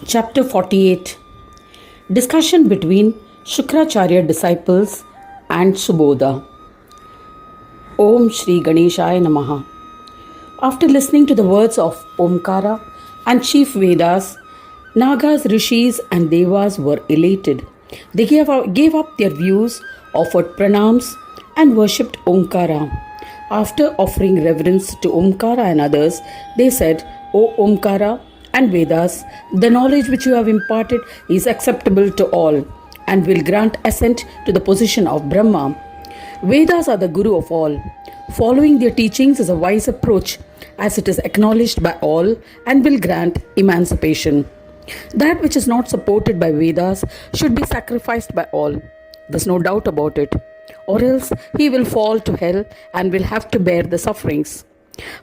Chapter 48. Discussion between Shukracharya disciples and Subodha. Om Shri Ganeshaya Namaha. After listening to the words of Omkara and chief Vedas, Nagas, Rishis and Devas were elated. They gave up their views, offered pranams and worshipped Omkara. After offering reverence to Omkara and others, they said, O Omkara and Vedas, the knowledge which you have imparted is acceptable to all and will grant ascent to the position of Brahma. Vedas are the guru of all. Following their teachings is a wise approach, as it is acknowledged by all and will grant emancipation. That which is not supported by Vedas should be sacrificed by all. There's no doubt about it. Or else he will fall to hell and will have to bear the sufferings.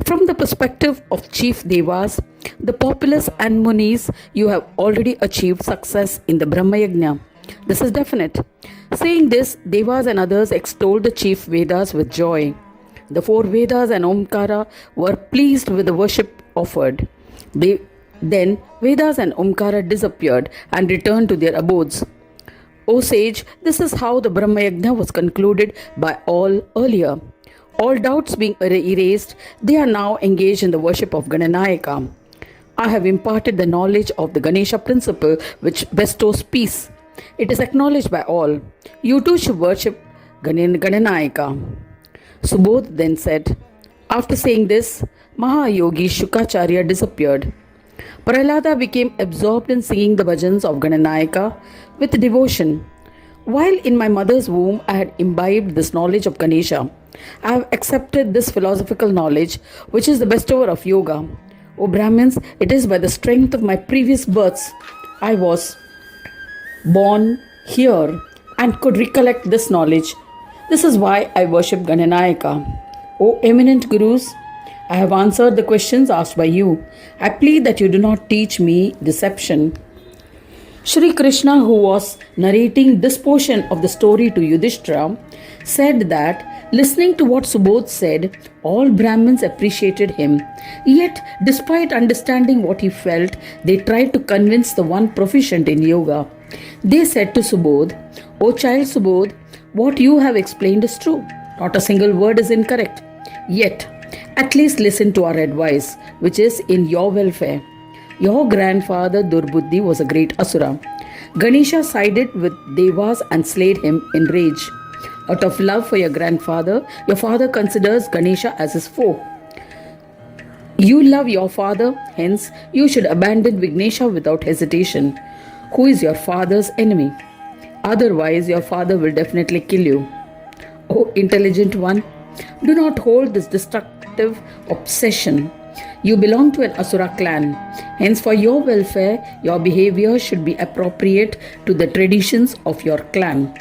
From the perspective of chief Devas, the populace and Munis, you have already achieved success in the Brahma Yajna. This is definite. Saying this, Devas and others extolled the chief Vedas with joy. The four Vedas and Omkara were pleased with the worship offered. Then Vedas and Omkara disappeared and returned to their abodes. O sage, this is how the Brahma Yajna was concluded by all earlier. All doubts being erased, they are now engaged in the worship of Gananayaka. I have imparted the knowledge of the Ganesha principle which bestows peace. It is acknowledged by all. You too should worship Gananayaka. Subodh then said, after saying this, Mahayogi Shukracharya disappeared. Prahlada became absorbed in singing the bhajans of Gananayaka with devotion. While in my mother's womb I had imbibed this knowledge of Ganesha, I have accepted this philosophical knowledge, which is the bestower of yoga. O Brahmins, it is by the strength of my previous births I was born here and could recollect this knowledge. This is why I worship Gananayaka. O eminent Gurus, I have answered the questions asked by you. I plead that you do not teach me deception. Shri Krishna, who was narrating this portion of the story to Yudhishthira, said that listening to what Subodh said, all Brahmins appreciated him. Yet, despite understanding what he felt, they tried to convince the one proficient in yoga. They said to Subodh, O child Subodh, what you have explained is true. Not a single word is incorrect. Yet, at least listen to our advice, which is in your welfare. Your grandfather Durbuddhi was a great Asura. Ganesha sided with Devas and slayed him in rage. Out of love for your grandfather, your father considers Ganesha as his foe. You love your father, hence you should abandon Vignesha without hesitation, who is your father's enemy. Otherwise, your father will definitely kill you. O intelligent one, do not hold this destructive obsession. You belong to an Asura clan. Hence, for your welfare, your behavior should be appropriate to the traditions of your clan.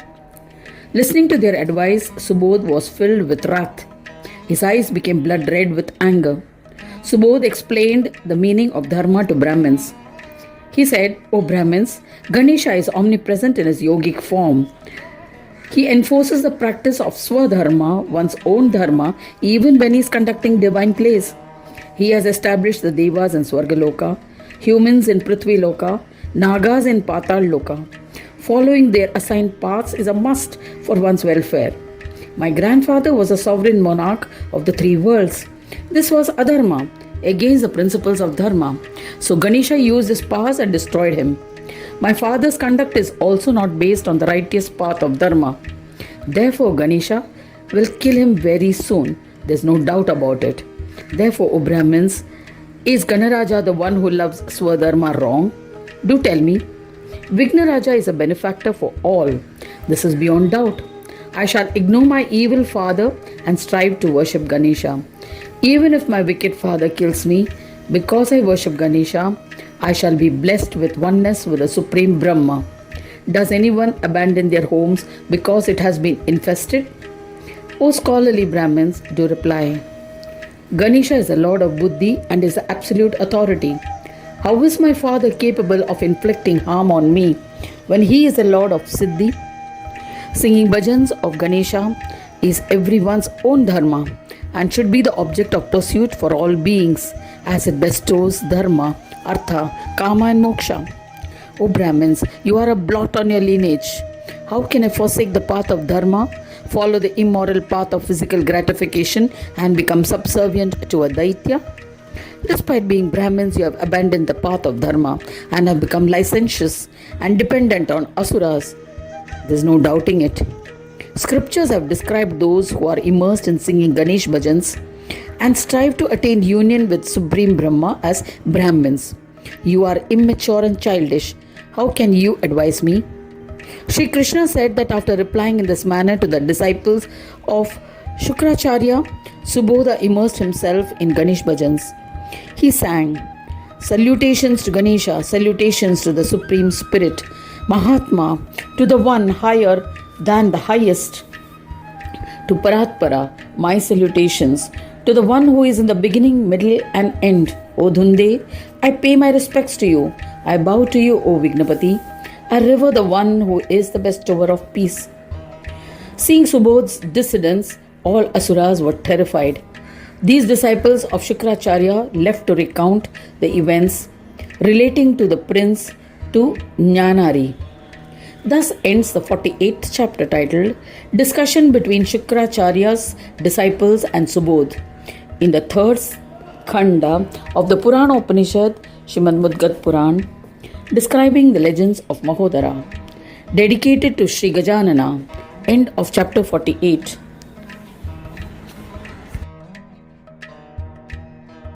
Listening to their advice, Subodh was filled with wrath. His eyes became blood red with anger. Subodh explained the meaning of dharma to Brahmins. He said, O Brahmins, Ganesha is omnipresent in his yogic form. He enforces the practice of Swadharma, one's own dharma, even when he is conducting divine plays. He has established the Devas in Swargaloka, humans in Prithvi Loka, Nagas in Patal Loka. Following their assigned paths is a must for one's welfare. My grandfather was a sovereign monarch of the three worlds. This was adharma, against the principles of dharma. So Ganesha used his powers and destroyed him. My father's conduct is also not based on the righteous path of dharma. Therefore, Ganesha will kill him very soon. There's no doubt about it. Therefore, O Brahmins, is Ganaraja the one who loves Swadharma wrong? Do tell me. Vignaraja is a benefactor for all. This is beyond doubt. I shall ignore my evil father and strive to worship Ganesha. Even if my wicked father kills me, because I worship Ganesha, I shall be blessed with oneness with the Supreme Brahma. Does anyone abandon their homes because it has been infested? O scholarly Brahmins, do reply. Ganesha is the Lord of Buddhi and is the absolute authority. How is my father capable of inflicting harm on me when he is the Lord of Siddhi? Singing bhajans of Ganesha is everyone's own dharma and should be the object of pursuit for all beings, as it bestows dharma, artha, kama and moksha. O Brahmins, you are a blot on your lineage. How can I forsake the path of dharma, follow the immoral path of physical gratification, and become subservient to a Daitya? Despite being Brahmins, you have abandoned the path of dharma and have become licentious and dependent on Asuras. There is no doubting it. Scriptures have described those who are immersed in singing Ganesh bhajans and strive to attain union with Supreme Brahma as Brahmins. You are immature and childish. How can you advise me? Sri Krishna said that after replying in this manner to the disciples of Shukracharya, Subodh immersed himself in Ganesh bhajans. He sang, "Salutations to Ganesha, salutations to the Supreme Spirit, Mahatma, to the one higher than the highest, to Paratpara, my salutations, to the one who is in the beginning, middle and end. O Dhunde, I pay my respects to you. I bow to you, O Vignapati. I revere the one who is the bestower of peace." Seeing Subodh's dissidence, all Asuras were terrified. These disciples of Shukracharya left to recount the events relating to the prince to Jnanari. Thus ends the 48th chapter titled Discussion between Shukracharya's disciples and Subodh in the third khanda of the Purana Upanishad, Srimad Mudgal Puran, describing the legends of Mahodara, dedicated to Sri Gajanana. End of chapter 48.